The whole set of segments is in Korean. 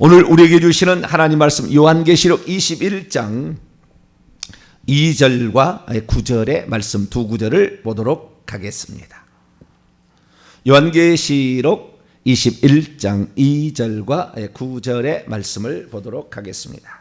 오늘 우리에게 주시는 하나님 말씀 요한계시록 21장 2절과 9절의 말씀 두 구절을 보도록 하겠습니다. 요한계시록 21장 2절과 9절의 말씀을 보도록 하겠습니다.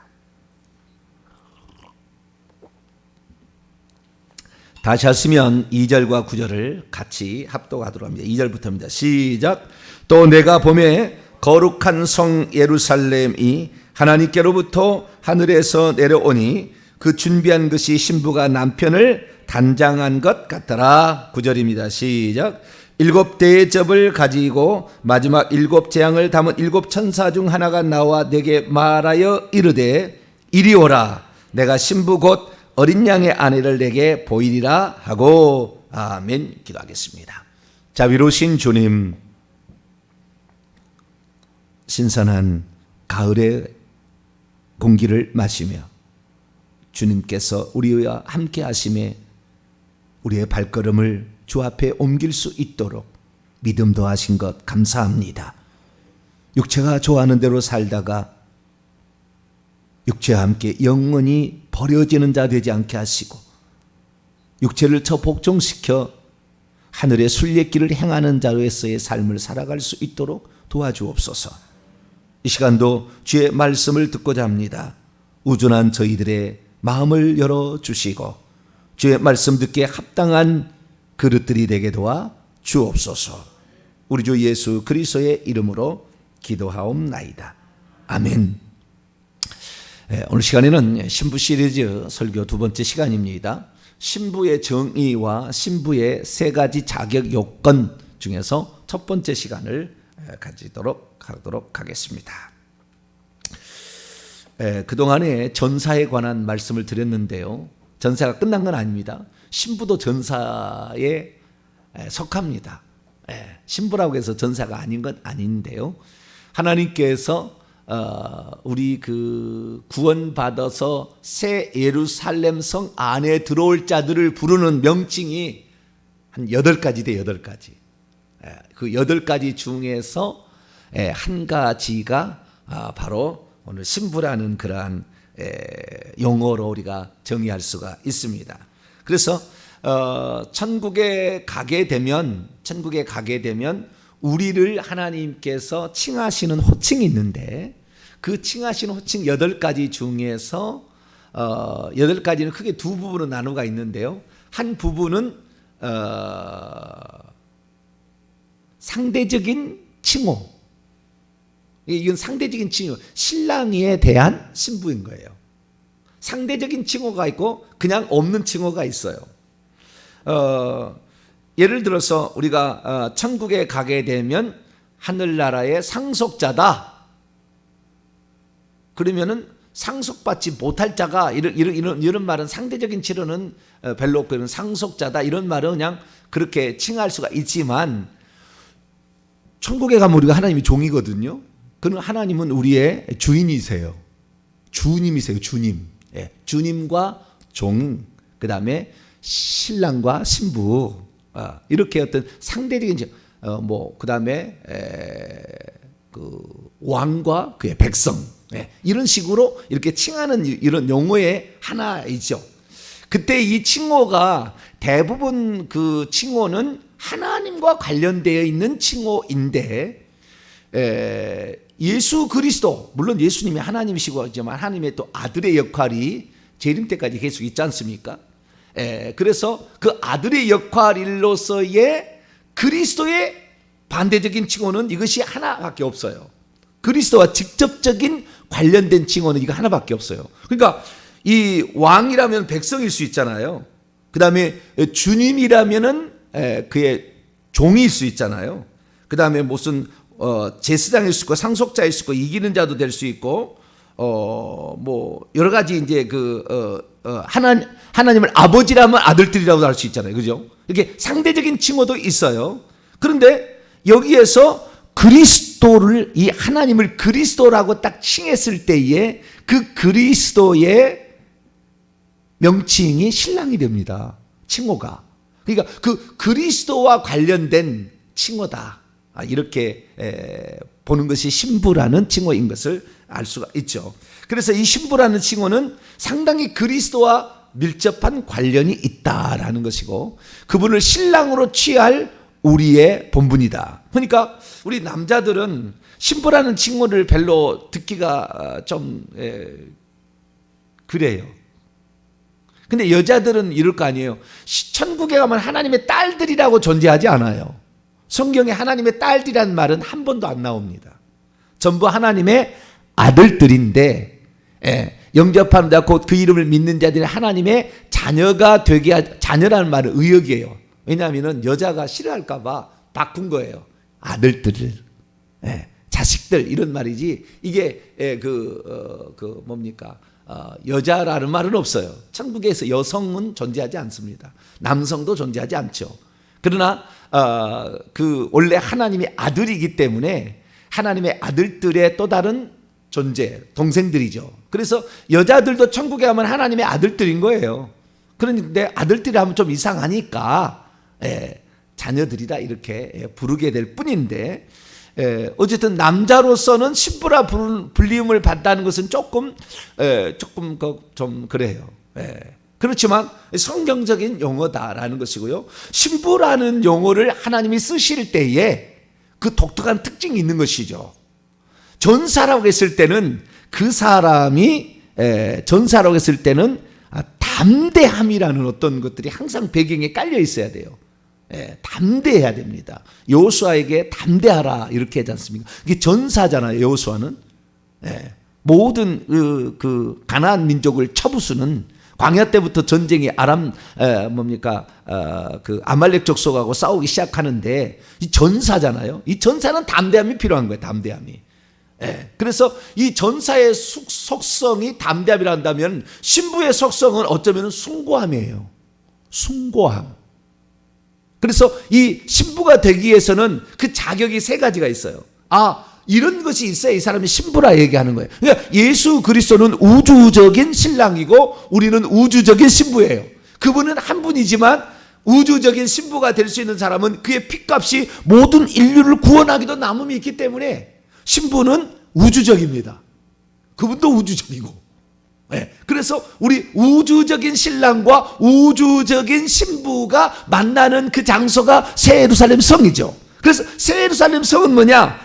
다시 하시면 2절과 9절을 같이 합독하도록 합니다. 2절부터입니다. 시작. 또 내가 보매 거룩한 성 예루살렘이 하나님께로부터 하늘에서 내려오니 그 준비한 것이 신부가 남편을 단장한 것 같더라. 9절입니다. 시작. 7 대접을 가지고 마지막 7 재앙을 담은 7 천사 중 하나가 나와 내게 말하여 이르되 이리 오라. 내가 신부 곧 어린 양의 아내를 내게 보이리라 하고. 아멘. 기도하겠습니다. 자비로우신 주님, 신선한 가을의 공기를 마시며 주님께서 우리와 함께 하심에 우리의 발걸음을 주 앞에 옮길 수 있도록 믿음 더하신 것 감사합니다. 육체가 좋아하는 대로 살다가 육체와 함께 영원히 버려지는 자 되지 않게 하시고 육체를 저 복종시켜 하늘의 순례길을 행하는 자로서의 삶을 살아갈 수 있도록 도와주옵소서. 이 시간도 주의 말씀을 듣고자 합니다. 우둔한 저희들의 마음을 열어주시고 주의 말씀 듣기에 합당한 그릇들이 되게 도와 주옵소서. 우리 주 예수 그리스도의 이름으로 기도하옵나이다. 아멘. 오늘 시간에는 신부 시리즈 설교 두 번째 시간입니다. 신부의 정의와 신부의 3가지 자격 요건 중에서 첫 번째 시간을 가지도록 하도록 하겠습니다. 그동안에 전사에 관한 말씀을 드렸는데요. 전사가 끝난 건 아닙니다. 신부도 전사에 속합니다. 신부라고 해서 전사가 아닌 건 아닌데요. 하나님께서 우리 그 구원받아서 새 예루살렘 성 안에 들어올 자들을 부르는 명칭이 한 8가지 돼. 8가지. 그 8가지 중에서 한 가지가 바로 오늘 신부라는 그러한 용어로 우리가 정의할 수가 있습니다. 그래서 천국에 가게 되면 우리를 하나님께서 칭하시는 호칭이 있는데 그 칭하시는 호칭 8가지 중에서 8가지는 크게 두 부분으로 나누가 있는데요. 한 부분은 상대적인 칭호. 이건 상대적인 칭호. 신랑에 대한 신부인 거예요. 상대적인 칭호가 있고 그냥 없는 칭호가 있어요. 예를 들어서 우리가 천국에 가게 되면 하늘나라의 상속자다. 그러면은 상속받지 못할 자가 이런 말은 상대적인 칭호는 별로 없고 상속자다 이런 말은 그냥 그렇게 칭할 수가 있지만 천국에 가면 우리가 하나님이 종이거든요. 그는 하나님은 우리의 주인이세요. 주님이세요. 주님. 주님과 종, 그 다음에 신랑과 신부, 이렇게 어떤 상대적인 그 다음에 그 왕과 그의 백성, 이런 식으로 이렇게 칭하는 이런 용어의 하나이죠. 그때 이 칭호가 대부분 그 칭호는 하나님과 관련되어 있는 칭호인데 예수 그리스도, 물론 예수님이 하나님이시고 하지만 하나님의 또 아들의 역할이 재림 때까지 계속 있지 않습니까? 그래서 그 아들의 역할로서의 그리스도의 반대적인 칭호는 이것이 하나밖에 없어요. 그리스도와 직접적인 관련된 칭호는 이거 하나밖에 없어요. 그러니까 이 왕이라면 백성일 수 있잖아요. 그 다음에 주님이라면은 그의 종일 수 있잖아요. 그 다음에 무슨 제사장일 수 있고 상속자일 수 있고 이기는 자도 될 수 있고 뭐 여러 가지 이제 하나님을 아버지라면 아들들이라고 할 수 있잖아요. 그죠? 이렇게 상대적인 칭호도 있어요. 그런데 여기에서 그리스도를 이 하나님을 그리스도라고 딱 칭했을 때에 그 그리스도의 명칭이 신랑이 됩니다. 칭호가. 그러니까 그 그리스도와 관련된 칭호다. 이렇게 보는 것이 신부라는 칭호인 것을 알 수가 있죠. 그래서 이 신부라는 칭호는 상당히 그리스도와 밀접한 관련이 있다라는 것이고, 그분을 신랑으로 취할 우리의 본분이다. 그러니까 우리 남자들은 신부라는 칭호를 별로 듣기가 좀 그래요. 근데 여자들은 이럴 거 아니에요. 천국에 가면 하나님의 딸들이라고 존재하지 않아요. 성경에 하나님의 딸들이라는 말은 한 번도 안 나옵니다. 전부 하나님의 아들들인데, 영접하는 자 곧 그 이름을 믿는 자들이 하나님의 자녀가 되게 자녀라는 말은 의역이에요. 왜냐하면 여자가 싫어할까 봐 바꾼 거예요. 아들들을, 자식들 이런 말이지, 이게 여자라는 말은 없어요. 천국에서 여성은 존재하지 않습니다. 남성도 존재하지 않죠. 그러나 원래 하나님의 아들이기 때문에 하나님의 아들들의 또 다른 존재, 동생들이죠. 그래서 여자들도 천국에 가면 하나님의 아들들인 거예요. 그런데 아들들이 하면 좀 이상하니까 자녀들이다 이렇게 부르게 될 뿐인데, 어쨌든 남자로서는 신부라 불림을 받다는 것은 조금 좀 그래요. 그렇지만 성경적인 용어다라는 것이고요. 신부라는 용어를 하나님이 쓰실 때에 그 독특한 특징이 있는 것이죠. 전사라고 했을 때는 그 사람이 전사라고 했을 때는 담대함이라는 어떤 것들이 항상 배경에 깔려 있어야 돼요. 담대해야 됩니다. 여호수아에게 담대하라 이렇게 하지 않습니까? 이게 전사잖아요. 여호수아는 모든 그 가나안 민족을 쳐부수는, 광야 때부터 전쟁이 그 아말렉 족속하고 싸우기 시작하는데 이 전사잖아요. 이 전사는 담대함이 필요한 거예요. 담대함이. 그래서 이 전사의 속성이 담대함이라 한다면 신부의 속성은 어쩌면 숭고함이에요. 숭고함. 그래서 이 신부가 되기 위해서는 그 자격이 세 가지가 있어요. 이런 것이 있어야 이 사람이 신부라 얘기하는 거예요. 그러니까 예수 그리스도는 우주적인 신랑이고 우리는 우주적인 신부예요. 그분은 한 분이지만 우주적인 신부가 될 수 있는 사람은 그의 핏값이 모든 인류를 구원하기도 남음이 있기 때문에 신부는 우주적입니다. 그분도 우주적이고. 그래서 우리 우주적인 신랑과 우주적인 신부가 만나는 그 장소가 새 예루살렘 성이죠. 그래서 새 예루살렘 성은 뭐냐?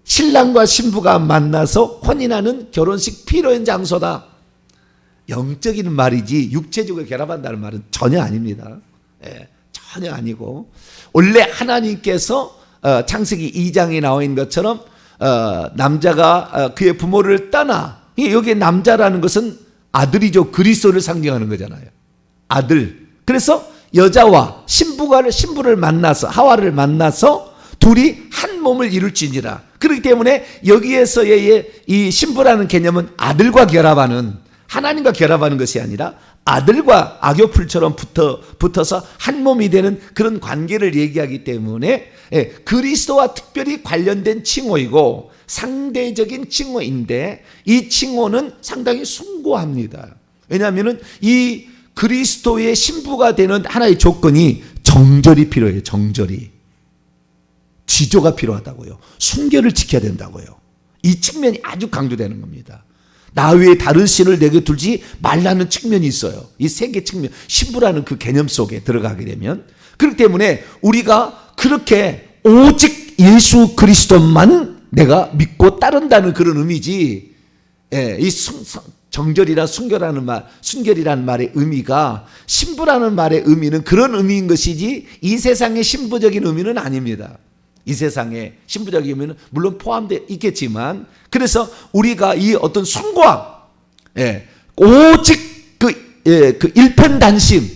신랑과 신부가 만나서 혼인하는 결혼식 피로연 장소다. 영적인 말이지 육체적으로 결합한다는 말은 전혀 아닙니다. 전혀 아니고, 원래 하나님께서 창세기 2장에 나와 있는 것처럼 남자가 그의 부모를 떠나, 여기에 남자라는 것은 아들이죠. 그리스도를 상징하는 거잖아요. 아들. 그래서 여자와 신부를 만나서, 하와를 만나서 둘이 한 몸을 이룰지니라. 그렇기 때문에 여기에서의 이 신부라는 개념은 아들과 결합하는, 하나님과 결합하는 것이 아니라 아들과 악교풀처럼 붙어서 한 몸이 되는 그런 관계를 얘기하기 때문에 그리스도와 특별히 관련된 칭호이고 상대적인 칭호인데, 이 칭호는 상당히 숭고합니다. 왜냐하면 이 그리스도의 신부가 되는 하나의 조건이 정절이 필요해요. 정절이. 지조가 필요하다고요. 순결을 지켜야 된다고요. 이 측면이 아주 강조되는 겁니다. 나 외에 다른 신을 내게 둘지 말라는 측면이 있어요. 이 세 개 측면, 신부라는 그 개념 속에 들어가게 되면. 그렇기 때문에 우리가 그렇게 오직 예수 그리스도만 내가 믿고 따른다는 그런 의미지, 이 정절이라 순결이라는 말의 의미가 신부라는 말의 의미는 그런 의미인 것이지 이 세상의 신부적인 의미는 아닙니다. 이 세상의 신부적인 의미는 물론 포함되어 있겠지만, 그래서 우리가 이 어떤 숭고함, 오직 그 일편단심,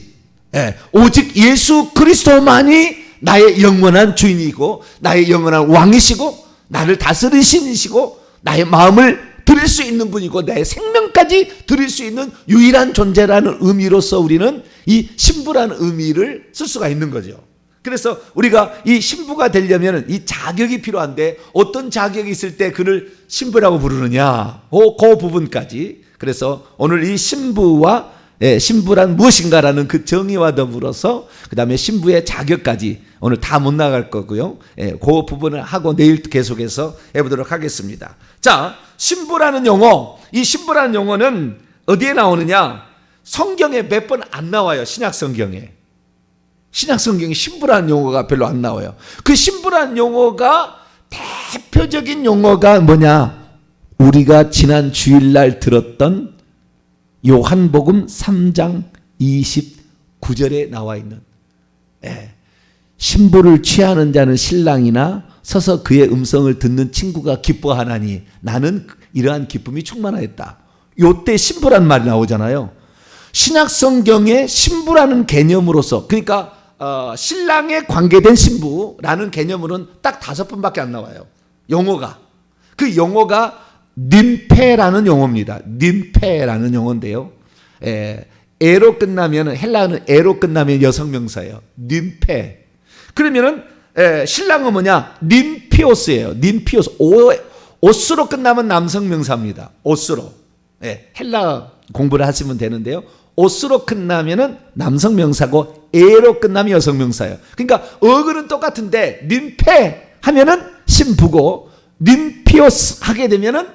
오직 예수 그리스도만이 나의 영원한 주인이고 나의 영원한 왕이시고 나를 다스리시고 나의 마음을 드릴 수 있는 분이고 나의 생명까지 드릴 수 있는 유일한 존재라는 의미로서 우리는 이 신부라는 의미를 쓸 수가 있는 거죠. 그래서 우리가 이 신부가 되려면 이 자격이 필요한데, 어떤 자격이 있을 때 그를 신부라고 부르느냐, 그 부분까지. 그래서 오늘 이 신부와 신부란 무엇인가라는 그 정의와 더불어서 그 다음에 신부의 자격까지 오늘 다 못 나갈 거고요. 그 부분을 하고 내일 계속해서 해보도록 하겠습니다. 자, 신부라는 용어, 이 신부라는 용어는 어디에 나오느냐? 성경에 몇 번 안 나와요. 신약 성경에. 신약 성경에 신부라는 용어가 별로 안 나와요. 그 신부라는 용어가 대표적인 용어가 뭐냐? 우리가 지난 주일날 들었던 요한복음 3장 29절에 나와 있는 신부를 취하는 자는 신랑이나 서서 그의 음성을 듣는 친구가 기뻐하나니 나는 이러한 기쁨이 충만하였다. 요때 신부란 말이 나오잖아요. 신약 성경에 신부라는 개념으로서, 그러니까 신랑에 관계된 신부라는 개념으로는 딱 5번밖에 안 나와요. 용어가. 그 용어가 님페라는 용어입니다. 님페라는 용어인데요. 에로 끝나면, 헬라어는 에로 끝나면 여성명사예요. 님페. 그러면은 신랑은 뭐냐? 님피오스예요. 님피오스. 오스로 끝나면 남성명사입니다. 오스로. 헬라어 공부를 하시면 되는데요. 오스로 끝나면은 남성명사고 에로 끝나면 여성명사예요. 그러니까 어근은 똑같은데 님페 하면은 신부고 님피오스 하게 되면은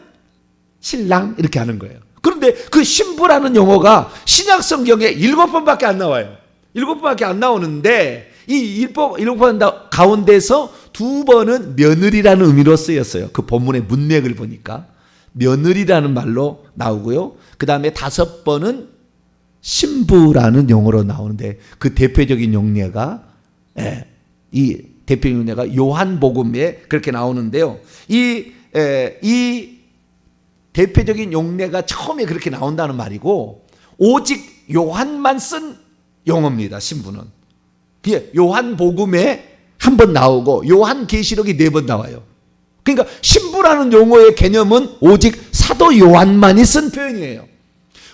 신랑 이렇게 하는 거예요. 그런데 그 신부라는 용어가 신약 성경에 7번밖에 안 나와요. 7번밖에 안 나오는데 이 7번 가운데서 2번은 며느리라는 의미로 쓰였어요. 그 본문의 문맥을 보니까 며느리라는 말로 나오고요. 그 다음에 5번은 신부라는 용어로 나오는데 그 대표적인 용례가 이 대표적인 용례가 요한복음에 그렇게 나오는데요. 이 대표적인 용례가 처음에 그렇게 나온다는 말이고 오직 요한만 쓴 용어입니다. 신부는. 그게 요한복음에 한 번 나오고 요한계시록이 4번 나와요. 그러니까 신부라는 용어의 개념은 오직 사도 요한만이 쓴 표현이에요.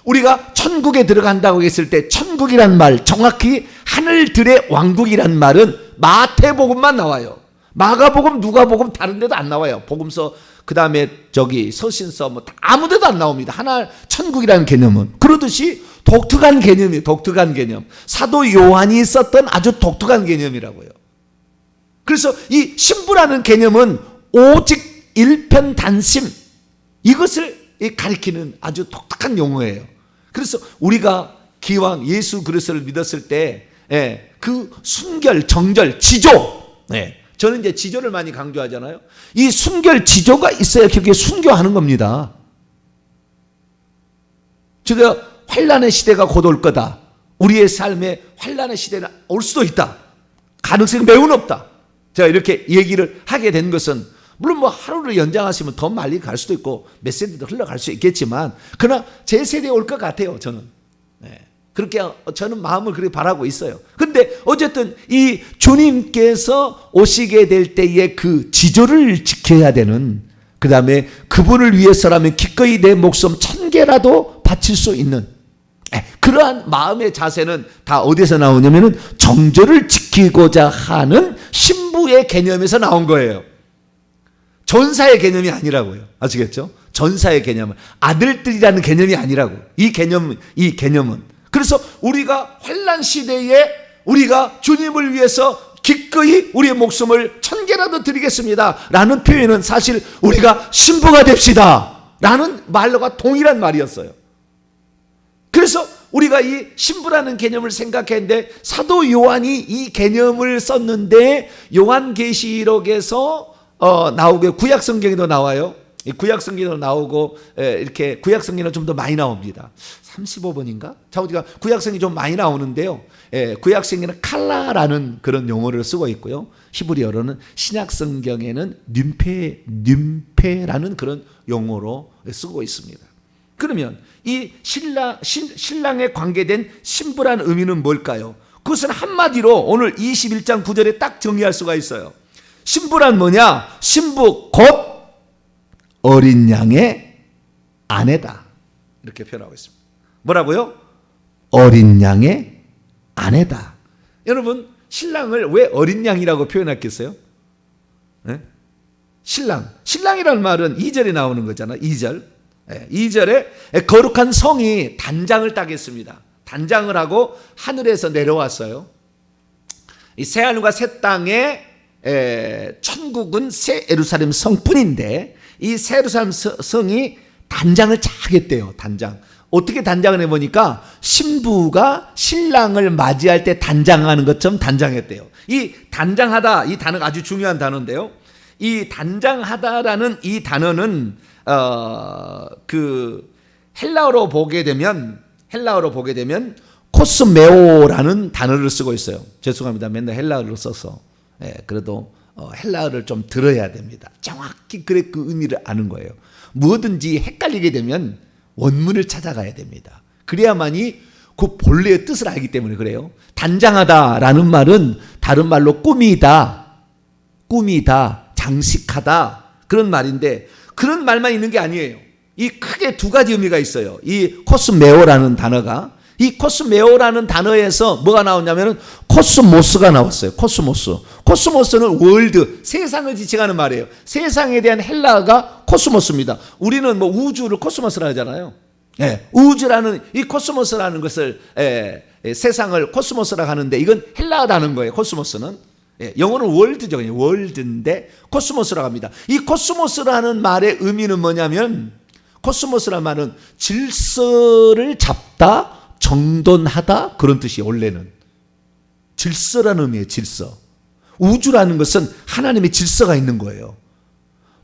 우리가 천국에 들어간다고 했을 때 천국이란 말, 정확히 하늘들의 왕국이란 말은 마태복음만 나와요. 마가복음, 누가복음 다른 데도 안 나와요. 복음서, 그 다음에 서신서 뭐 아무 데도 안 나옵니다. 하나 천국이라는 개념은. 그러듯이 독특한 개념이에요. 독특한 개념. 사도 요한이 썼던 아주 독특한 개념이라고요. 그래서 이 신부라는 개념은 오직 일편단심, 이것을 가리키는 아주 독특한 용어예요. 그래서 우리가 기왕 예수 그리스도를 믿었을 때 그 순결, 정절, 지조, 저는 이제 지조를 많이 강조하잖아요. 이 순결, 지조가 있어야 그게 순교하는 겁니다. 제가 환난의 시대가 곧 올 거다. 우리의 삶에 환난의 시대는 올 수도 있다. 가능성이 매우 높다. 제가 이렇게 얘기를 하게 된 것은 물론 뭐 하루를 연장하시면 더 멀리 갈 수도 있고 몇 세대도 흘러갈 수 있겠지만 그러나 제 세대에 올 것 같아요. 저는. 그렇게 저는 마음을 그렇게 바라고 있어요. 그런데 어쨌든 이 주님께서 오시게 될 때의 그 지조를 지켜야 되는, 그 다음에 그분을 위해서라면 기꺼이 내 목숨 1000개라도 바칠 수 있는 그러한 마음의 자세는 다 어디서 나오냐면은 정절을 지키고자 하는 신부의 개념에서 나온 거예요. 전사의 개념이 아니라고요. 아시겠죠? 전사의 개념은 아들들이라는 개념이 아니라고. 이 개념은. 그래서 우리가 환난 시대에 우리가 주님을 위해서 기꺼이 우리의 목숨을 1000개라도 드리겠습니다 라는 표현은 사실 우리가 신부가 됩시다 라는 말과 동일한 말이었어요. 그래서 우리가 이 신부라는 개념을 생각했는데 사도 요한이 이 개념을 썼는데 요한계시록에서 나오고 구약성경에도 나와요. 구약성경에도 나오고 이렇게 구약성경은 좀 더 많이 나옵니다. 35번인가? 자, 우리가 구약성이 좀 많이 나오는데요. 구약성경에는 칼라라는 그런 용어를 쓰고 있고요. 히브리어로는 신약성경에는 님페라는 그런 용어로 쓰고 있습니다. 그러면 이 신랑에 관계된 신부라는 의미는 뭘까요? 그것은 한마디로 오늘 21장 9절에 딱 정의할 수가 있어요. 신부란 뭐냐? 신부 곧 어린 양의 아내다. 이렇게 표현하고 있습니다. 뭐라고요? 어린 양의 아내다. 여러분, 신랑을 왜 어린 양이라고 표현했겠어요? 신랑이라는 말은 2절에 나오는 거잖아요. 2절. 2절에 거룩한 성이 단장을 따겠습니다. 단장을 하고 하늘에서 내려왔어요. 이 새하늘과 새 땅에 천국은 새 예루살렘 성뿐인데 이 새 예루살렘 성이 단장을 잘 했대요. 단장. 어떻게 단장을 해보니까 신부가 신랑을 맞이할 때 단장하는 것처럼 단장했대요. 이 단장하다, 이 단어가 아주 중요한 단어인데요. 이 단장하다라는 이 단어는 그 헬라어로 보게 되면 코스메오라는 단어를 쓰고 있어요. 죄송합니다. 맨날 헬라어를 써서. 그래도 헬라어를 좀 들어야 됩니다. 정확히 그 의미를 아는 거예요. 뭐든지 헷갈리게 되면 원문을 찾아가야 됩니다. 그래야만이 그 본래의 뜻을 알기 때문에 그래요. 단장하다라는 말은 다른 말로 꾸미다, 장식하다 그런 말인데 그런 말만 있는 게 아니에요. 이 크게 두 가지 의미가 있어요. 이 코스메오라는 단어가 이 코스메오라는 단어에서 뭐가 나오냐면은 코스모스가 나왔어요. 코스모스는 월드, 세상을 지칭하는 말이에요. 세상에 대한 헬라어가 코스모스입니다. 우리는 뭐 우주를 코스모스라 하잖아요. 우주라는 이 코스모스라는 것을 세상을 코스모스라 하는데 이건 헬라어라는 거예요. 코스모스는 영어는 월드죠. 월드인데 코스모스라고 합니다. 이 코스모스라는 말의 의미는 뭐냐면 코스모스라는 말은 질서를 잡다, 정돈하다 그런 뜻이 원래는 질서라는 의미예요. 질서. 우주라는 것은 하나님의 질서가 있는 거예요.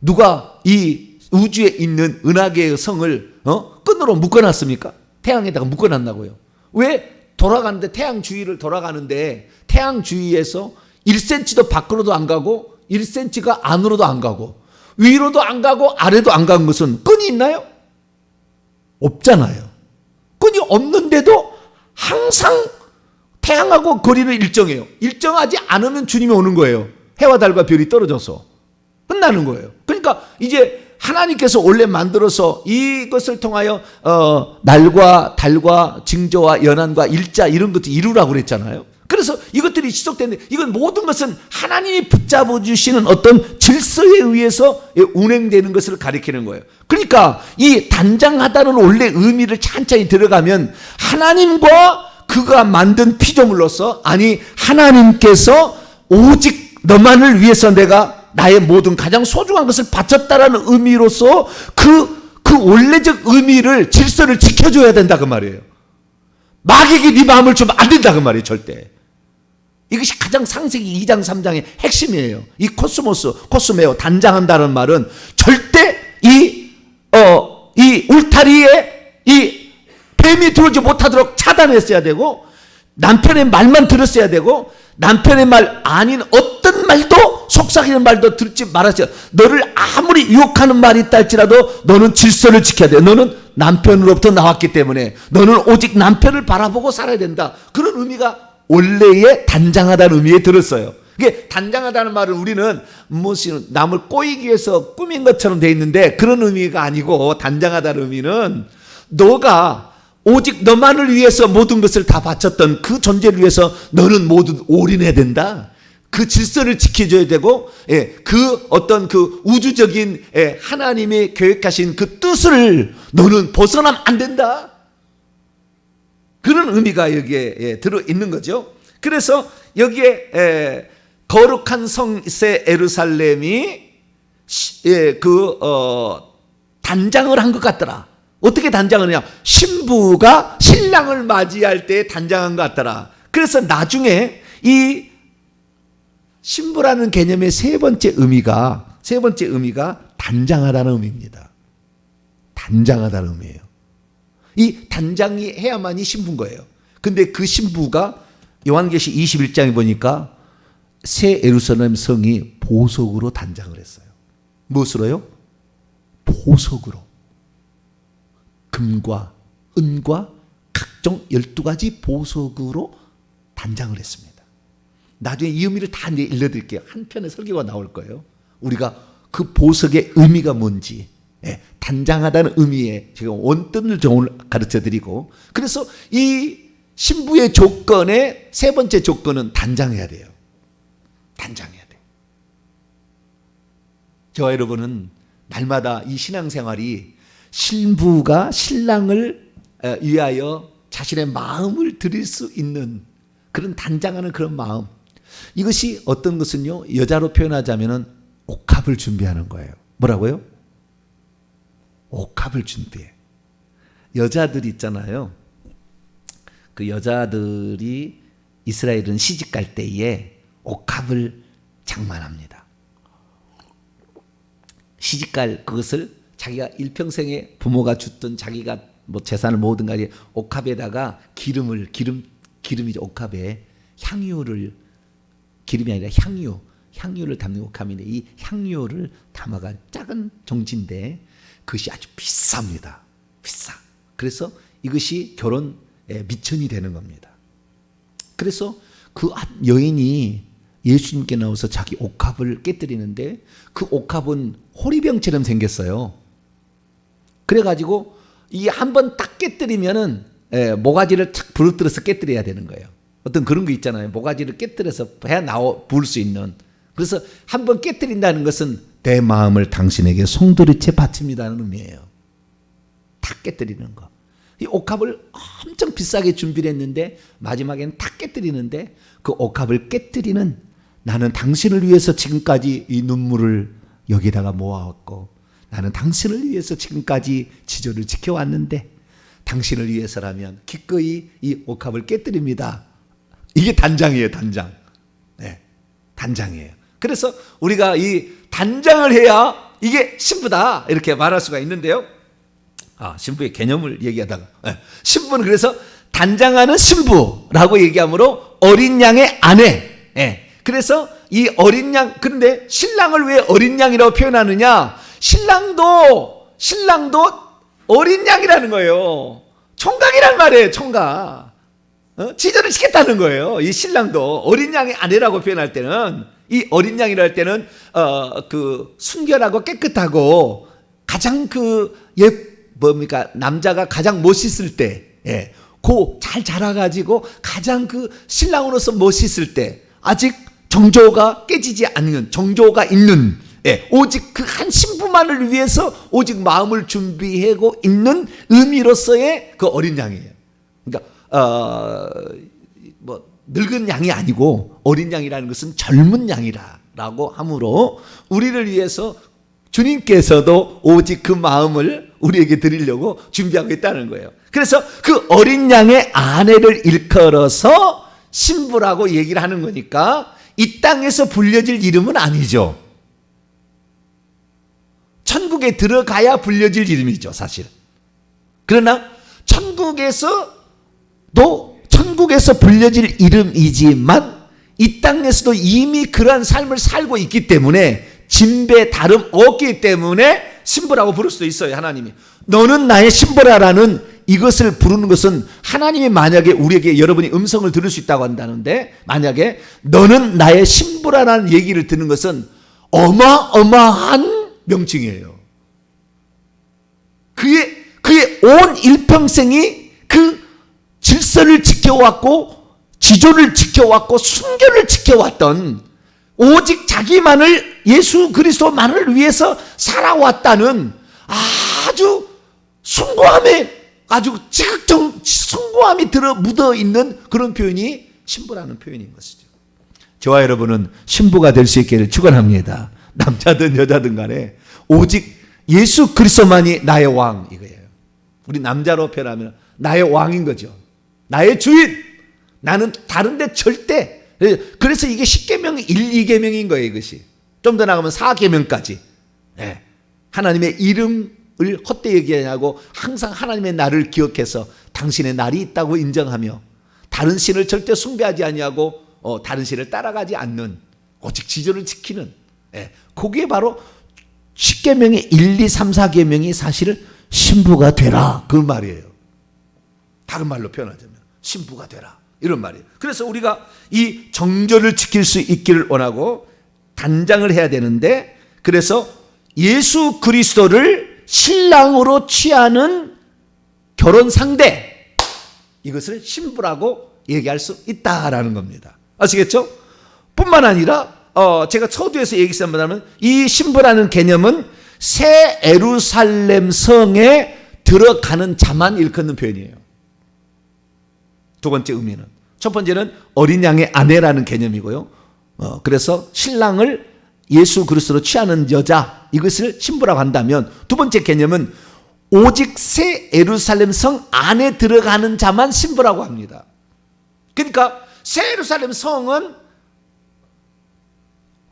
누가 이 우주에 있는 은하계의 성을 끈으로 묶어놨습니까? 태양에다가 묶어놨나고요. 왜? 돌아가는데 태양 주위를 돌아가는데 태양 주위에서 1cm도 밖으로도 안 가고 1cm가 안으로도 안 가고 위로도 안 가고 아래도 안 가는 것은 끈이 있나요? 없잖아요. 끈이 없는데도 항상 태양하고 거리를 일정해요. 일정하지 않으면 주님이 오는 거예요. 해와 달과 별이 떨어져서 끝나는 거예요. 그러니까 이제 하나님께서 원래 만들어서 이것을 통하여 날과 달과 징조와 연한과 일자 이런 것도 이루라고 그랬잖아요. 그래서 이것들이 지속되는데 이건 모든 것은 하나님이 붙잡아 주시는 어떤 질서에 의해서 운행되는 것을 가리키는 거예요. 그러니까 이 단장하다는 원래 의미를 찬찬히 들어가면 하나님과 그가 만든 피조물로서 아니 하나님께서 오직 너만을 위해서 내가 나의 모든 가장 소중한 것을 바쳤다라는 의미로서 그 원래적 의미를 질서를 지켜줘야 된다 그 말이에요. 마귀에게 네 마음을 주면 안 된다 그 말이에요. 절대. 이것이 가장 창세기 2장 3장의 핵심이에요. 이 코스메오 단장한다는 말은 절대 이 울타리에 이 뱀이 들어오지 못하도록 차단했어야 되고 남편의 말만 들었어야 되고 남편의 말 아닌 어떤 말도 속삭이는 말도 듣지 말았어요. 너를 아무리 유혹하는 말이 있다 할지라도 너는 질서를 지켜야 돼. 너는 남편으로부터 나왔기 때문에 너는 오직 남편을 바라보고 살아야 된다. 그런 의미가 원래의 단장하다는 의미에 들었어요. 이게 단장하다는 말은 우리는 무슨 남을 꼬이기 위해서 꾸민 것처럼 돼 있는데 그런 의미가 아니고 단장하다는 의미는 너가 오직 너만을 위해서 모든 것을 다 바쳤던 그 존재를 위해서 너는 모두 올인해야 된다. 그 질서를 지켜줘야 되고 그 어떤 그 우주적인 하나님이 계획하신 그 뜻을 너는 벗어나면 안 된다. 그런 의미가 여기에 들어있는 거죠. 그래서 여기에 거룩한 성세 예루살렘이 단장을 한 것 같더라. 어떻게 단장을 하냐? 신부가 신랑을 맞이할 때 단장한 것 같더라. 그래서 나중에 이 신부라는 개념의 세 번째 의미가 단장하다는 의미입니다. 단장하다는 의미예요. 이 단장이 해야만이 신부인 거예요. 근데 그 신부가 요한계시 21장에 보니까 새 예루살렘 성이 보석으로 단장을 했어요. 무엇으로요? 보석으로. 금과 은과 각종 12가지 보석으로 단장을 했습니다. 나중에 이 의미를 다 일러드릴게요. 한 편의 설교가 나올 거예요. 우리가 그 보석의 의미가 뭔지 단장하다는 의미에 제가 원뜻을 오늘 가르쳐드리고 그래서 이 신부의 조건의 세 번째 조건은 단장해야 돼요. 단장해야 돼요. 저와 여러분은 날마다 이 신앙생활이 신부가 신랑을 위하여 자신의 마음을 드릴 수 있는 그런 단장하는 그런 마음. 이것이 어떤 것은요, 여자로 표현하자면은 옥합을 준비하는 거예요. 뭐라고요? 옥합을 준비해. 여자들 있잖아요. 그 여자들이 이스라엘은 시집 갈 때에 옥합을 장만합니다. 시집 갈 그것을 자기가 일평생에 부모가 줬던 자기가 뭐 재산을 모든 가지 옥합에다가 기름이죠. 옥합에 향유를, 기름이 아니라 향유를 담는 옥합인데, 이 향유를 담아가 작은 종지인데 그것이 아주 비쌉니다. 비싸. 그래서 이것이 결혼의 미천이 되는 겁니다. 그래서 그 여인이 예수님께 나와서 자기 옥합을 깨뜨리는데, 그 옥합은 호리병처럼 생겼어요. 그래가지고 이 한 번 딱 깨뜨리면은 모가지를 착 부러뜨려서 깨뜨려야 되는 거예요. 어떤 그런 거 있잖아요. 모가지를 깨뜨려서 해야 부을 수 있는. 그래서 한 번 깨뜨린다는 것은 내 마음을 당신에게 송두리째 바칩니다는 의미예요. 다 깨뜨리는 거. 이 옥합을 엄청 비싸게 준비를 했는데 마지막에는 다 깨뜨리는데, 그 옥합을 깨뜨리는, 나는 당신을 위해서 지금까지 이 눈물을 여기다가 모아왔고, 나는 당신을 위해서 지금까지 지조를 지켜왔는데 당신을 위해서라면 기꺼이 이 옥합을 깨뜨립니다. 이게 단장이에요. 단장. 네, 단장이에요. 그래서 우리가 이 단장을 해야 이게 신부다 이렇게 말할 수가 있는데요. 신부의 개념을 얘기하다가, 신부는 그래서 단장하는 신부라고 얘기하므로 어린 양의 아내. 그래서 이 어린 양, 그런데 신랑을 왜 어린 양이라고 표현하느냐? 신랑도 어린 양이라는 거예요. 총각이란 말이에요. 총각. 지절을 지켰다는 거예요. 이 신랑도 어린 양의 아내라고 표현할 때는, 이 어린 양이라 할 때는 그 순결하고 깨끗하고 가장 뭡니까, 남자가 가장 멋있을 때, 잘 자라가지고 가장 그 신랑으로서 멋있을 때, 아직 정조가 깨지지 않는, 정조가 있는, 오직 그 한 신부만을 위해서 오직 마음을 준비하고 있는 의미로서의 그 어린 양이에요. 그러니까 뭐 늙은 양이 아니고 어린 양이라는 것은 젊은 양이라고 하므로 우리를 위해서 주님께서도 오직 그 마음을 우리에게 드리려고 준비하고 있다는 거예요. 그래서 그 어린 양의 아내를 일컬어서 신부라고 얘기를 하는 거니까 이 땅에서 불려질 이름은 아니죠. 천국에 들어가야 불려질 이름이죠, 사실. 그러나 천국에서 불려질 이름이지만 이 땅에서도 이미 그러한 삶을 살고 있기 때문에 진배 다름 없기 때문에 신부라고 부를 수도 있어요. 하나님이 너는 나의 신부라라는 이것을 부르는 것은, 하나님이 만약에 우리에게, 여러분이 음성을 들을 수 있다고 한다는데, 만약에 너는 나의 신부라라는 얘기를 듣는 것은 어마어마한 명칭이에요. 그의 온 일평생이 그 질서를 지켜왔고 지조를 지켜왔고 순결을 지켜왔던, 오직 자기만을, 예수 그리스도만을 위해서 살아왔다는 아주 숭고함에, 아주 지극정 숭고함이 묻어있는 그런 표현이 신부라는 표현인 것이죠. 저와 여러분은 신부가 될 수 있기를 축원합니다. 남자든 여자든 간에 오직 예수 그리스도만이 나의 왕, 이거예요. 우리 남자로 표현하면 나의 왕인 거죠. 나의 주인. 나는 다른데 절대. 그래서 이게 10계명 1, 2계명인 거예요. 이것이 좀 더 나가면 4계명까지. 하나님의 이름을 헛되이 얘기하냐고, 항상 하나님의 날을 기억해서 당신의 날이 있다고 인정하며 다른 신을 절대 숭배하지 아니하고 다른 신을 따라가지 않는, 오직 지조를 지키는, 그게 바로 10계명의 1, 2, 3, 4계명이 사실은 신부가 되라, 그 말이에요. 다른 말로 표현하자면 신부가 되라, 이런 말이에요. 그래서 우리가 이 정절을 지킬 수 있기를 원하고 단장을 해야 되는데, 그래서 예수 그리스도를 신랑으로 취하는 결혼 상대, 이것을 신부라고 얘기할 수 있다라는 겁니다. 아시겠죠? 뿐만 아니라 제가 서두에서 얘기했습니다만, 이 신부라는 개념은 새 예루살렘 성에 들어가는 자만 일컫는 표현이에요. 두 번째 의미는. 첫 번째는 어린 양의 아내라는 개념이고요. 그래서 신랑을 예수 그리스도로 취하는 여자, 이것을 신부라고 한다면, 두 번째 개념은 오직 새 예루살렘 성 안에 들어가는 자만 신부라고 합니다. 그러니까 새 예루살렘 성은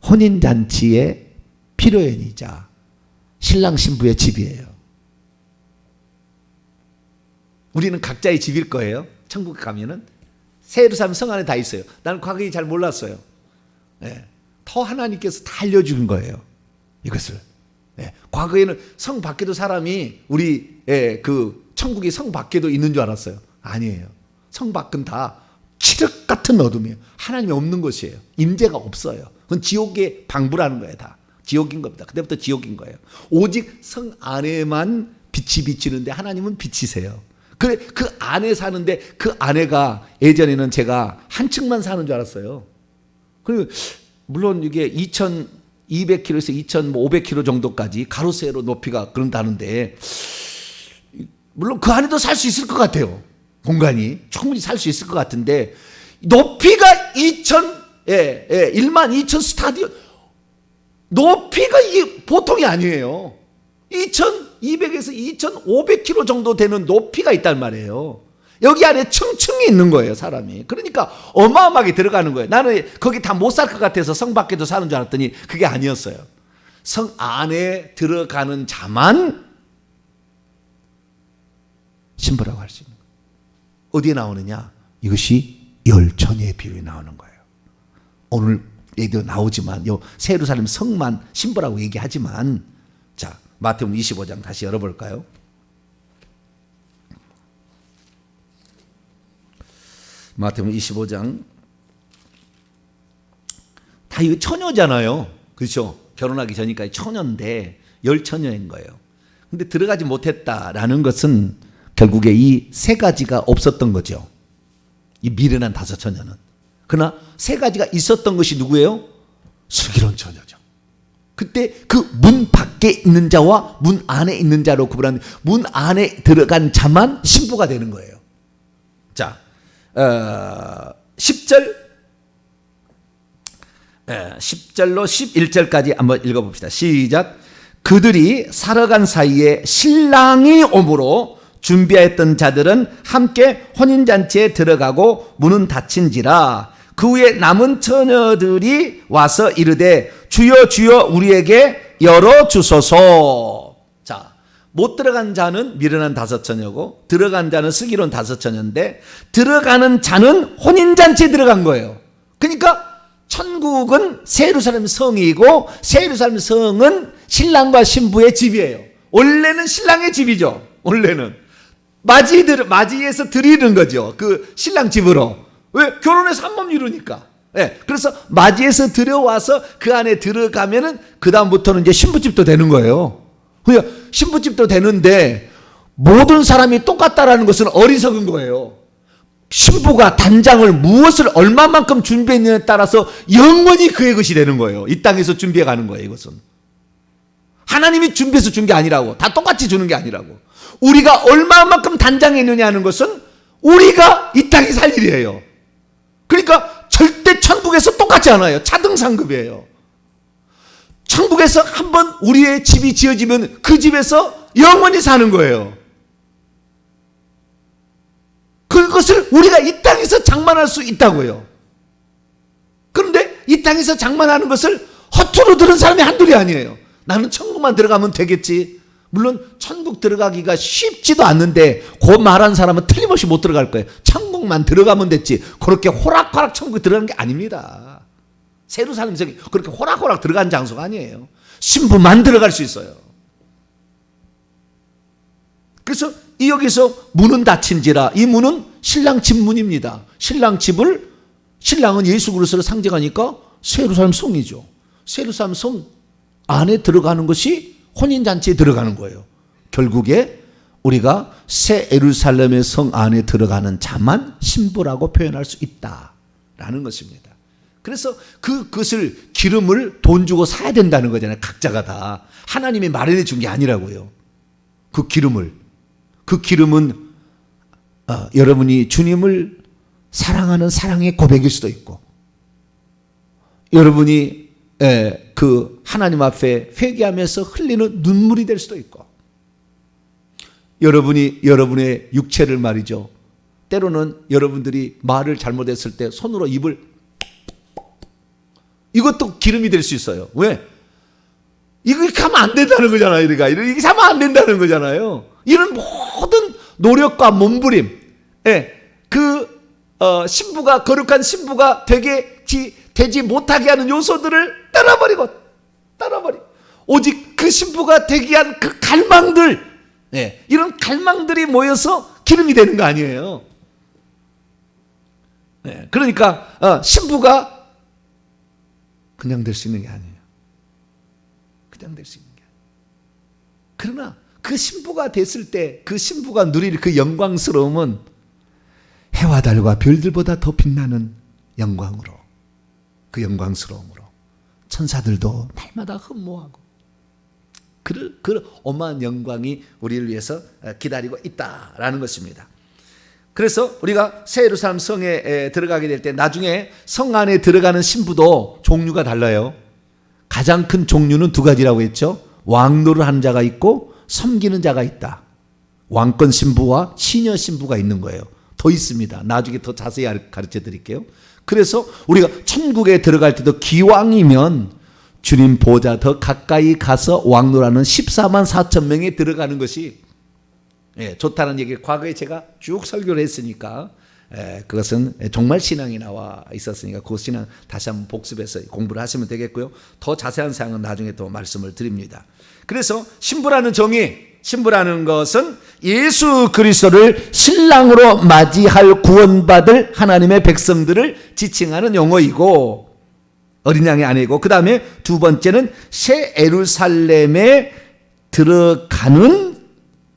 혼인잔치의 피로연이자 신랑 신부의 집이에요. 우리는 각자의 집일 거예요. 천국에 가면은 새 예루살렘 성 안에 다 있어요. 나는 과거에 잘 몰랐어요. 네. 더 하나님께서 다 알려준 거예요. 이것을. 네. 과거에는 성 밖에도 사람이 우리 그 천국이 성 밖에도 있는 줄 알았어요. 아니에요. 성 밖은 다 칠흑 같은 어둠이에요. 하나님이 없는 곳이에요. 임재가 없어요. 그건 지옥의 방부라는 거예요. 다 지옥인 겁니다. 그때부터 지옥인 거예요. 오직 성 안에만 빛이 비치는데 하나님은 빛이세요. 그래, 그 안에 사는데, 그 아내가, 예전에는 제가 한 층만 사는 줄 알았어요. 그리고 물론 이게 2200km에서 2500km 정도까지 가로세로 높이가 그런다는데, 물론 그 안에도 살 수 있을 것 같아요. 공간이 충분히 살 수 있을 것 같은데, 높이가 12000 스타디온, 높이가 이게 보통이 아니에요. 2200에서 2500km 정도 되는 높이가 있단 말이에요. 여기 안에 층층이 있는 거예요, 사람이. 그러니까 어마어마하게 들어가는 거예요. 나는 거기 다 못 살 것 같아서 성 밖에도 사는 줄 알았더니 그게 아니었어요. 성 안에 들어가는 자만 신부라고 할 수 있는 거예요. 어디에 나오느냐? 이것이 열처녀의 비유에 나오는 거예요. 오늘 얘기도 나오지만 새 예루살렘 성만 신부라고 얘기하지만, 자, 마태복음 25장 다시 열어볼까요? 마태복음 25장. 다 이거 처녀잖아요. 그렇죠? 결혼하기 전이까지 처녀인데 열처녀인 거예요. 근데 들어가지 못했다라는 것은 결국에 이 세 가지가 없었던 거죠. 이 미련한 다섯 처녀는. 그러나 세 가지가 있었던 것이 누구예요? 슬기로운 처녀죠. 그때 그 문 밖에 있는 자와 문 안에 있는 자로 구분하는, 문 안에 들어간 자만 신부가 되는 거예요. 자, 10절로 11절까지 한번 읽어봅시다. 시작. 그들이 살아간 사이에 신랑이 오므로 준비하였던 자들은 함께 혼인잔치에 들어가고 문은 닫힌지라. 그 후에 남은 처녀들이 와서 이르되 주여 주여 우리에게 열어주소서. 자, 못 들어간 자는 미련한 다섯 처녀고 들어간 자는 슬기로운 다섯 처녀인데, 들어가는 자는 혼인잔치에 들어간 거예요. 그러니까 천국은 새 예루살렘 성이고 새 예루살렘 성은 신랑과 신부의 집이에요. 원래는 신랑의 집이죠. 원래는 맞이해서 드리는 거죠. 그 신랑 집으로. 왜? 결혼해서 한 몸 이루니까. 네. 그래서 맞이해서 들여와서 그 안에 들어가면은 그 다음부터는 이제 신부집도 되는 거예요. 그러니까 신부집도 되는데 모든 사람이 똑같다라는 것은 어리석은 거예요. 신부가 단장을 무엇을 얼마만큼 준비했느냐에 따라서 영원히 그의 것이 되는 거예요. 이 땅에서 준비해 가는 거예요. 이것은 하나님이 준비해서 준 게 아니라고, 다 똑같이 주는 게 아니라고. 우리가 얼마만큼 단장했느냐 하는 것은 우리가 이 땅에 살 일이에요. 그러니까 절대 천국에서 똑같지 않아요. 차등상급이에요. 천국에서 한번 우리의 집이 지어지면 그 집에서 영원히 사는 거예요. 그것을 우리가 이 땅에서 장만할 수 있다고요. 그런데 이 땅에서 장만하는 것을 허투루 들은 사람이 한둘이 아니에요. 나는 천국만 들어가면 되겠지. 물론 천국 들어가기가 쉽지도 않는데 그 말한 사람은 틀림없이 못 들어갈 거예요. 천국만 들어가면 됐지 그렇게 호락호락 천국에 들어가는 게 아닙니다. 새 예루살렘 성이 그렇게 호락호락 들어간 장소가 아니에요. 신부만 들어갈 수 있어요. 그래서 이 여기서 문은 닫힌지라, 이 문은 신랑 집 문입니다. 신랑 집을, 신랑은 예수 그리스도를 상징하니까 새 예루살렘 성이죠. 새 예루살렘 성 안에 들어가는 것이 혼인잔치에 들어가는 거예요. 결국에 우리가 새 예루살렘의 성 안에 들어가는 자만 신부라고 표현할 수 있다라는 것입니다. 그래서 그것을 기름을 돈 주고 사야 된다는 거잖아요. 각자가 다 하나님이 마련해 준 게 아니라고요. 그 기름은 여러분이 주님을 사랑하는 사랑의 고백일 수도 있고, 여러분이 그 하나님 앞에 회개하면서 흘리는 눈물이 될 수도 있고, 여러분이 여러분의 육체를 말이죠, 때로는 여러분들이 말을 잘못했을 때 손으로 입을, 이것도 기름이 될 수 있어요. 왜? 이렇게 하면 안 된다는 거잖아요. 이렇게 하면 안 된다는 거잖아요. 이런 모든 노력과 몸부림, 그 신부가, 거룩한 신부가 되지 못하게 하는 요소들을 따라버리고 오직 그 신부가 되게 한 그 갈망들, 이런 갈망들이 모여서 기름이 되는 거 아니에요. 그러니까 신부가 그냥 될 수 있는 게 아니에요. 그냥 될 수 있는 게 아니에요. 그러나 그 신부가 됐을 때 그 신부가 누릴 그 영광스러움은 해와 달과 별들보다 더 빛나는 영광으로, 그 영광스러움으로 천사들도 날마다 흠모하고, 그 어마한 영광이 우리를 위해서 기다리고 있다라는 것입니다. 그래서 우리가 새 예루살렘 성에 들어가게 될 때 나중에 성 안에 들어가는 신부도 종류가 달라요. 가장 큰 종류는 두 가지라고 했죠. 왕노를 하는 자가 있고 섬기는 자가 있다. 왕권 신부와 시녀 신부가 있는 거예요. 더 있습니다. 나중에 더 자세히 가르쳐 드릴게요. 그래서 우리가 천국에 들어갈 때도 기왕이면 주님 보좌 더 가까이 가서 왕노라는 14만 4천 명에 들어가는 것이 좋다는 얘기를 과거에 제가 쭉 설교를 했으니까, 그것은 정말 신앙이 나와 있었으니까 그 신앙 다시 한번 복습해서 공부를 하시면 되겠고요. 더 자세한 사항은 나중에 또 말씀을 드립니다. 그래서 신부라는 정의, 신부라는 것은 예수 그리스도를 신랑으로 맞이할 구원받을 하나님의 백성들을 지칭하는 용어이고, 어린 양의 아내이고, 그 다음에 두 번째는 새 예루살렘에 들어가는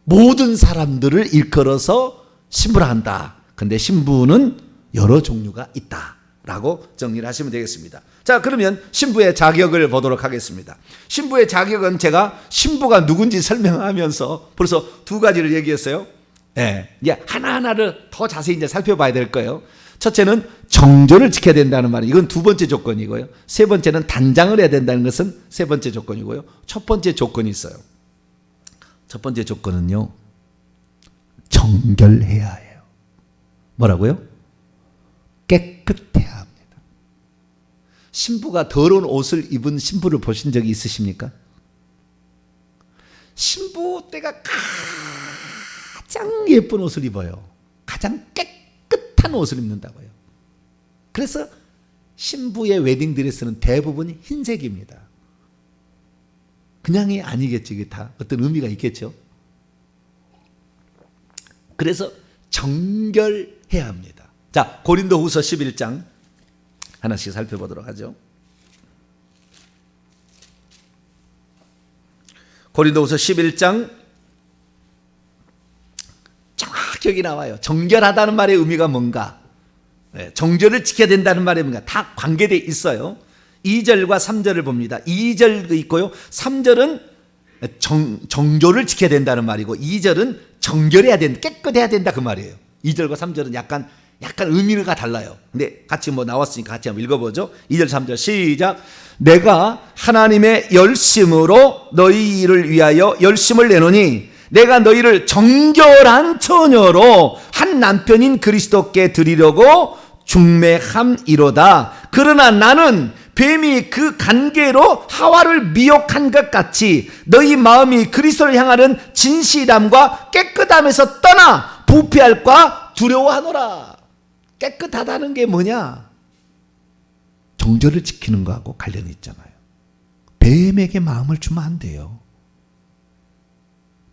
모든 사람들을 일컬어서 신부라 한다. 근데 신부는 여러 종류가 있다라고 정리를 하시면 되겠습니다. 자, 그러면 신부의 자격을 보도록 하겠습니다. 신부의 자격은 제가 신부가 누군지 설명하면서 벌써 두 가지를 얘기했어요. 이제 하나하나를 더 자세히 이제 살펴봐야 될 거예요. 첫째는 정절을 지켜야 된다는 말은 이건 두 번째 조건이고요. 세 번째는 단장을 해야 된다는 것은 세 번째 조건이고요. 첫 번째 조건이 있어요. 첫 번째 조건은요, 정결해야 해요. 뭐라고요? 깨끗해야 합니다. 신부가 더러운 옷을 입은 신부를 보신 적이 있으십니까? 신부 때가 가장 예쁜 옷을 입어요. 가장 깨끗한 옷을 입는다고요. 그래서 신부의 웨딩드레스는 대부분 흰색입니다. 그냥이 아니겠죠. 이게 다 어떤 의미가 있겠죠. 그래서 정결해야 합니다. 자, 고린도후서 11장 하나씩 살펴보도록 하죠. 고린도후서 11장 정확히 여기 나와요. 정결하다는 말의 의미가 뭔가, 정절을 지켜야 된다는 말의 의미가 다 관계되어 있어요. 2절과 3절을 봅니다. 2절 있고요. 3절은 정조를 지켜야 된다는 말이고, 2절은 정결해야 된다, 깨끗해야 된다 그 말이에요. 2절과 3절은 약간 의미가 달라요. 근데 같이 나왔으니까 같이 한번 읽어보죠. 2절 3절 시작. 내가 하나님의 열심으로 너희를 위하여 열심을 내노니 내가 너희를 정결한 처녀로 한 남편인 그리스도께 드리려고 중매함이로다. 그러나 나는 뱀이 그 간계로 하와를 미혹한 것 같이 너희 마음이 그리스도를 향하는 진실함과 깨끗함에서 떠나 부패할까 두려워하노라. 깨끗하다는 게 뭐냐? 정절을 지키는 거하고 관련이 있잖아요. 뱀에게 마음을 주면 안 돼요.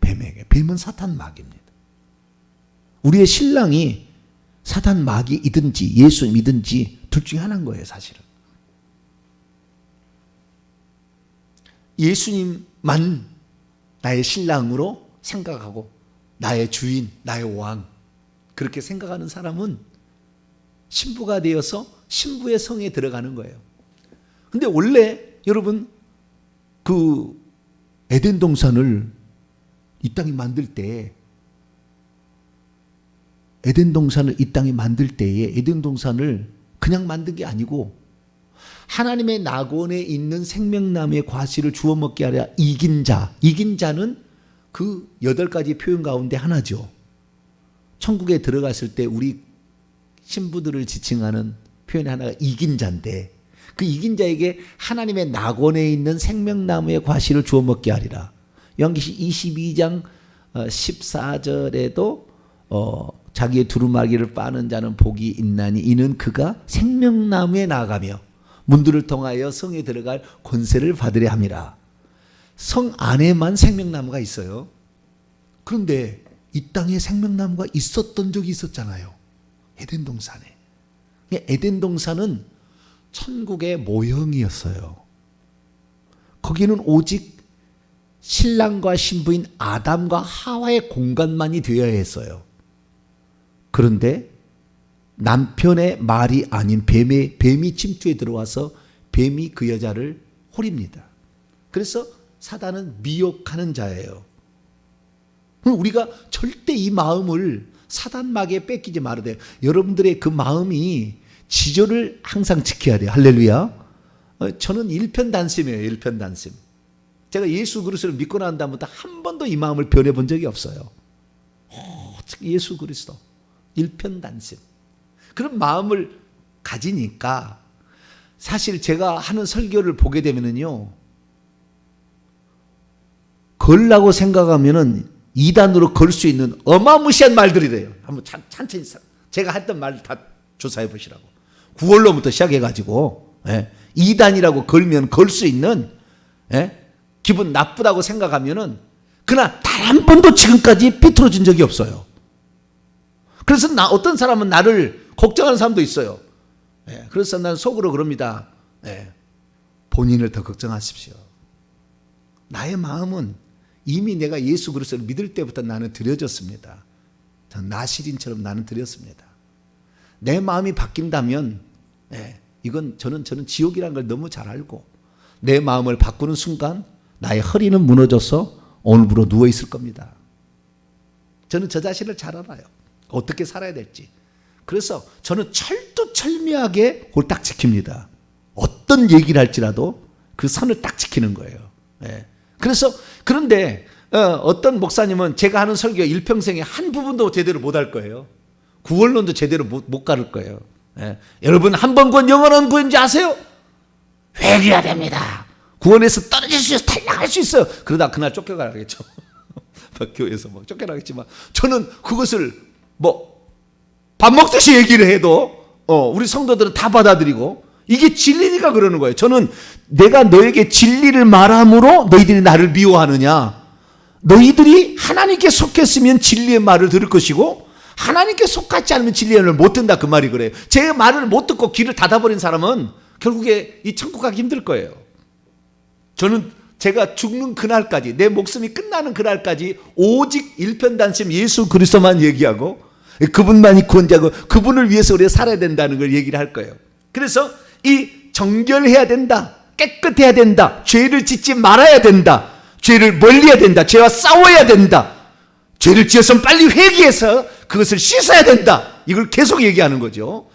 뱀은 사탄 마귀입니다. 우리의 신랑이 사탄 마귀이든지 예수님이든지 둘 중에 하나인 거예요, 사실은. 예수님만 나의 신랑으로 생각하고 나의 주인, 나의 왕, 그렇게 생각하는 사람은 신부가 되어서 신부의 성에 들어가는 거예요. 근데 원래 여러분 그 에덴 동산을 이 땅에 만들 때 에덴 동산을 이 땅에 만들 때에 에덴 동산을 그냥 만든 게 아니고 하나님의 낙원에 있는 생명나무의 과실을 주워 먹게 하려 이긴 자는 그 8가지 표현 가운데 하나죠. 천국에 들어갔을 때 우리 신부들을 지칭하는 표현의 하나가 이긴 자인데 그 이긴 자에게 하나님의 낙원에 있는 생명나무의 과실을 주워 먹게 하리라. 요한계시 22장 14절에도 자기의 두루마기를 빠는 자는 복이 있나니 이는 그가 생명나무에 나아가며 문들을 통하여 성에 들어갈 권세를 받으려 함이라. 성 안에만 생명나무가 있어요. 그런데 이 땅에 생명나무가 있었던 적이 있었잖아요. 에덴 동산에. 에덴 동산은 천국의 모형이었어요. 거기는 오직 신랑과 신부인 아담과 하와의 공간만이 되어야 했어요. 그런데 남편의 말이 아닌 뱀이 침투에 들어와서 뱀이 그 여자를 홀입니다. 그래서 사단은 미혹하는 자예요. 우리가 절대 이 마음을 사단마귀에 뺏기지 말아야 돼요. 여러분들의 그 마음이 지조를 항상 지켜야 돼요. 할렐루야. 저는 일편단심이에요. 일편단심. 제가 예수 그리스도를 믿고 난 다음부터 한 번도 이 마음을 변해본 적이 없어요. 예수 그리스도. 일편단심. 그런 마음을 가지니까 사실 제가 하는 설교를 보게 되면은요, 걸라고 생각하면은 2단으로 걸 수 있는 어마무시한 말들이래요. 한번 천천히 제가 했던 말 다 조사해 보시라고. 9월로부터 시작해가지고 2단이라고 걸면 걸 수 있는 기분 나쁘다고 생각하면은 그러나 단 한 번도 지금까지 삐뚤어진 적이 없어요. 그래서 어떤 사람은 나를 걱정하는 사람도 있어요. 그래서 난 속으로 그럽니다. 본인을 더 걱정하십시오. 나의 마음은 이미 내가 예수 그리스도를 믿을 때부터 나는 드려졌습니다. 나시린처럼 나는 드렸습니다. 내 마음이 바뀐다면 이건 저는 지옥이라는 걸 너무 잘 알고 내 마음을 바꾸는 순간 나의 허리는 무너져서 오늘부로 누워 있을 겁니다. 저는 저 자신을 잘 알아요. 어떻게 살아야 될지. 그래서 저는 철두철미하게 그걸 딱 지킵니다. 어떤 얘기를 할지라도 그 선을 딱 지키는 거예요. 그래서 그런데 어떤 목사님은 제가 하는 설교 일평생에 한 부분도 제대로 못 할 거예요. 구원론도 제대로 못 가를 거예요. 여러분 한 번 구원 영원한 구원인지 아세요? 회개해야 됩니다. 구원에서 떨어질 수 있어요. 탈락할 수 있어요. 그러다 그날 쫓겨가겠죠. 교회에서 막 쫓겨나겠지만 저는 그것을 밥 먹듯이 얘기를 해도 우리 성도들은 다 받아들이고 이게 진리니까 그러는 거예요. 저는 내가 너에게 진리를 말함으로 너희들이 나를 미워하느냐. 너희들이 하나님께 속했으면 진리의 말을 들을 것이고 하나님께 속하지 않으면 진리의 말을 못 듣는다 그 말이 그래요. 제 말을 못 듣고 귀를 닫아버린 사람은 결국에 이 천국 가기 힘들 거예요. 저는 제가 죽는 그날까지 내 목숨이 끝나는 그날까지 오직 일편단심 예수 그리스도만 얘기하고 그분만이 구원자고 그분을 위해서 우리가 살아야 된다는 걸 얘기를 할 거예요. 그래서 이 정결해야 된다. 깨끗해야 된다. 죄를 짓지 말아야 된다. 죄를 멀리해야 된다. 죄와 싸워야 된다. 죄를 지었으면 빨리 회개해서 그것을 씻어야 된다. 이걸 계속 얘기하는 거죠.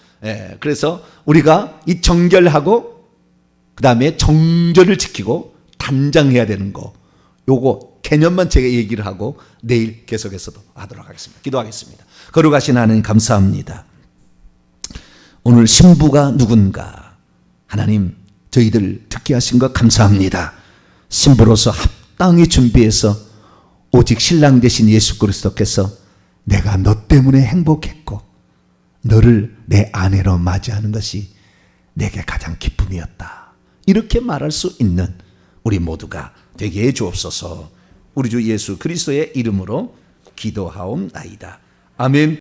그래서 우리가 이 정결하고 그 다음에 정절을 지키고 단장해야 되는 거 요거 개념만 제가 얘기를 하고 내일 계속해서도 하도록 하겠습니다. 기도하겠습니다. 거룩하신 하나님 감사합니다. 오늘 신부가 누군가 하나님 저희들 듣게 하신 것 감사합니다. 신부로서 합당히 준비해서 오직 신랑 되신 예수 그리스도께서 내가 너 때문에 행복했고 너를 내 아내로 맞이하는 것이 내게 가장 기쁨이었다. 이렇게 말할 수 있는 우리 모두가 되게 해 주옵소서. 우리 주 예수 그리스도의 이름으로 기도하옵나이다. 아멘.